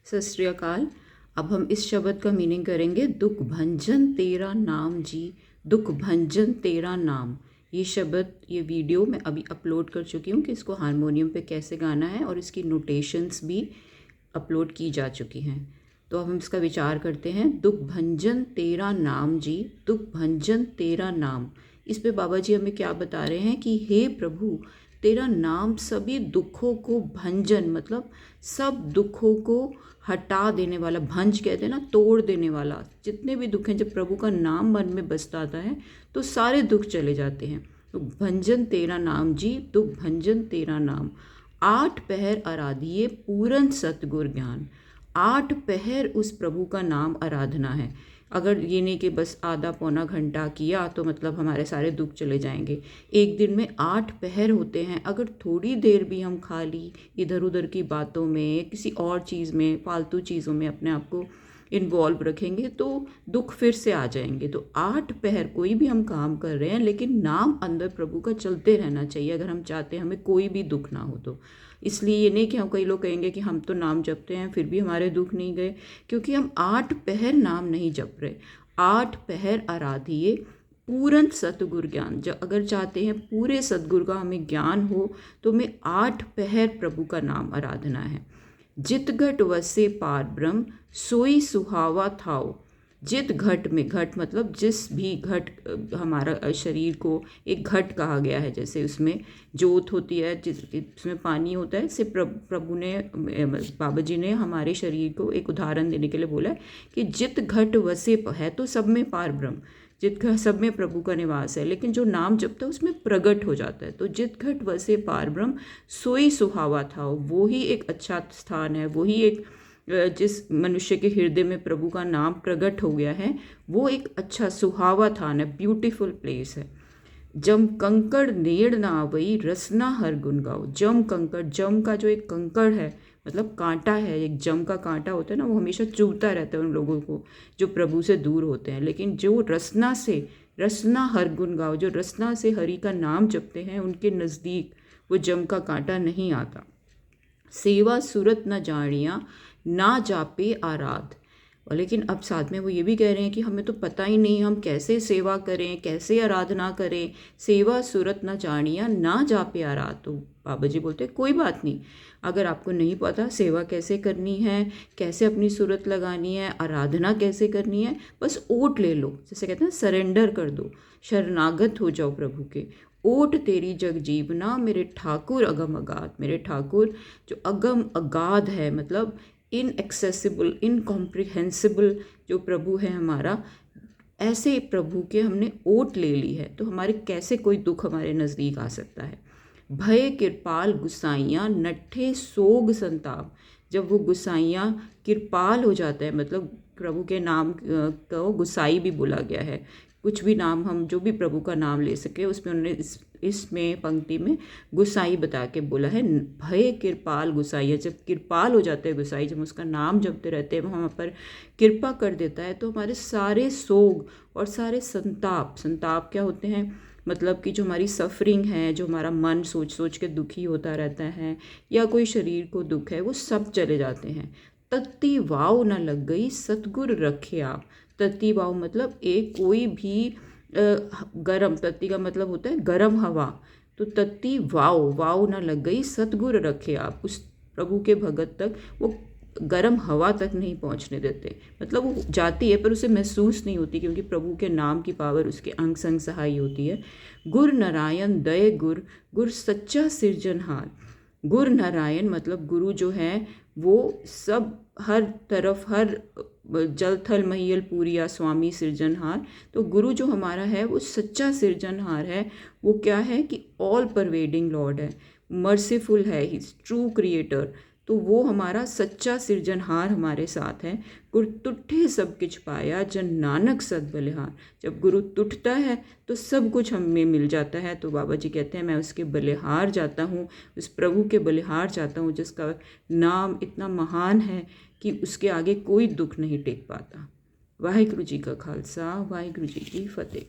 सत श्री अकाल। अब हम इस शब्द का मीनिंग करेंगे दुख भंजन तेरा नाम जी। दुख भंजन तेरा नाम, ये शब्द, ये वीडियो मैं अभी अपलोड कर चुकी हूँ कि इसको हारमोनियम पे कैसे गाना है और इसकी नोटेशंस भी अपलोड की जा चुकी हैं। तो अब हम इसका विचार करते हैं। दुख भंजन तेरा नाम जी, दुख भंजन तेरा नाम। इस पे बाबा जी हमें क्या बता रहे हैं कि हे प्रभु, तेरा नाम सभी दुखों को भंजन, मतलब सब दुखों को हटा देने वाला, भंज कहते हैं ना, तोड़ देने वाला। जितने भी दुख हैं, जब प्रभु का नाम मन में बसता आता है तो सारे दुख चले जाते हैं। तो भंजन तेरा नाम जी, दुख भंजन तेरा नाम। 8 पहर आराधिए पूरन सतगुर ज्ञान। 8 पहर उस प्रभु का नाम आराधना है। अगर ये नहीं कि बस आधा पौना घंटा किया तो मतलब हमारे सारे दुख चले जाएंगे। एक दिन में 8 पहर होते हैं। अगर थोड़ी देर भी हम खाली इधर उधर की बातों में, किसी और चीज़ में, फालतू चीज़ों में अपने आप को इन्वॉल्व रखेंगे तो दुख फिर से आ जाएंगे। तो 8 पहर कोई भी हम काम कर रहे हैं, लेकिन नाम अंदर प्रभु का चलते रहना चाहिए अगर हम चाहते हैं हमें कोई भी दुख ना हो। तो इसलिए ये नहीं कि हम, कई लोग कहेंगे कि हम तो नाम जपते हैं फिर भी हमारे दुख नहीं गए, क्योंकि हम 8 पहर नाम नहीं जप रहे। 8 पहर आराधिए पूरन सतगुर ज्ञान। जब अगर चाहते हैं पूरे सतगुरु का हमें ज्ञान हो तो हमें 8 पहर प्रभु का नाम आराधना है। जित घट वसे पार ब्रह्म सोई सुहावा थाओ। जित घट में, घट मतलब जिस भी घट, हमारा शरीर को एक घट कहा गया है। जैसे उसमें जोत होती है, जिसमें पानी होता है। से प्रभु ने, बाबा जी ने हमारे शरीर को एक उदाहरण देने के लिए बोला है कि जित घट वसे है, तो सब में पार ब्रह्म, जित घट सब में प्रभु का निवास है। लेकिन जो नाम जपता है उसमें प्रगट हो जाता है। तो जित घट वसे पार ब्रह्म सोई सुहावा था, वो ही एक अच्छा स्थान है। वही एक, जिस मनुष्य के हृदय में प्रभु का नाम प्रकट हो गया है, वो एक अच्छा सुहावा स्थान है, ब्यूटीफुल प्लेस है। जम कंकड़ नेड़ ना आवई रसना हर गुण गाओ। जम कंकड़, जम का जो एक कंकड़ है मतलब कांटा है, एक जम का कांटा होता है ना, वो हमेशा चुभता रहता है उन लोगों को जो प्रभु से दूर होते हैं। लेकिन जो रसना से, रसना हर गुण गाओ, जो रसना से हरि का नाम जपते हैं, उनके नज़दीक वो जम का कांटा नहीं आता। सेवा सूरत न जानिया ना जापे आराध। और लेकिन अब साथ में वो ये भी कह रहे हैं कि हमें तो पता ही नहीं हम कैसे सेवा करें, कैसे आराधना करें। सेवा सूरत न जानिया ना जापे आराध। तो बाबा जी बोलते कोई बात नहीं, अगर आपको नहीं पता सेवा कैसे करनी है, कैसे अपनी सूरत लगानी है, आराधना कैसे करनी है, बस ओट ले लो। जैसे कहते हैं सरेंडर कर दो, शरणागत हो जाओ प्रभु के। ओट तेरी जग जीवना मेरे ठाकुर अगम अगाध। मेरे ठाकुर जो अगम अगाध है, मतलब इनएक्सेसिबल, इनकॉम्प्रिहेंसिबल जो प्रभु है हमारा, ऐसे प्रभु के हमने ओट ले ली है तो हमारे कैसे कोई दुख हमारे नज़दीक आ सकता है। भय कृपाल गुसाइयाँ नट्ठे सोग संताप। जब वो गुसाइयाँ कृपाल हो जाता है, मतलब प्रभु के नाम को गुसाई भी बोला गया है। कुछ भी नाम, हम जो भी प्रभु का नाम ले सके, उसमें उन्होंने इसमें पंक्ति में गुसाई बता के बोला है। भय कृपाल गुसाई, जब कृपाल हो जाते हैं गुसाई, जब उसका नाम जपते रहते हैं, वो हम पर कृपा कर देता है, तो हमारे सारे सोग और सारे संताप, संताप क्या होते हैं, मतलब कि जो हमारी सफरिंग है, जो हमारा मन सोच सोच के दुखी होता रहता है, या कोई शरीर को दुख है, वो सब चले जाते हैं। तत्ती वाव न लग गई सतगुर रखे आप। तत्ती वाव मतलब एक कोई भी गरम, तत्ती का मतलब होता है गरम हवा। तो तत्ती वाव, वाव न लग गई सतगुर रखे आप। उस प्रभु के भगत तक वो गर्म हवा तक नहीं पहुंचने देते, मतलब वो जाती है पर उसे महसूस नहीं होती, क्योंकि प्रभु के नाम की पावर उसके अंग संग सहाय होती है। गुर नारायण दय गुर, गुर सच्चा सिरजनहार। गुर नारायण मतलब गुरु जो है वो सब, हर तरफ, हर जल थल महियल पूरिया स्वामी सिरजनहार। तो गुरु जो हमारा है वो सच्चा सिरजनहार है। वो क्या है कि ऑल परवेडिंग लॉर्ड है, मर्सीफुल है, ही ट्रू क्रिएटर। तो वो हमारा सच्चा सिरजनहार हमारे साथ है। गुरु तुठे सब कुछ पाया जन नानक सद बलिहार। जब गुरु तुटता है तो सब कुछ हमें मिल जाता है। तो बाबा जी कहते हैं मैं उसके बलिहार जाता हूँ, उस प्रभु के बलिहार जाता हूँ जिसका नाम इतना महान है कि उसके आगे कोई दुख नहीं टेक पाता। वाहिगुरु जी का खालसा, वाहिगुरु जी की फतेह।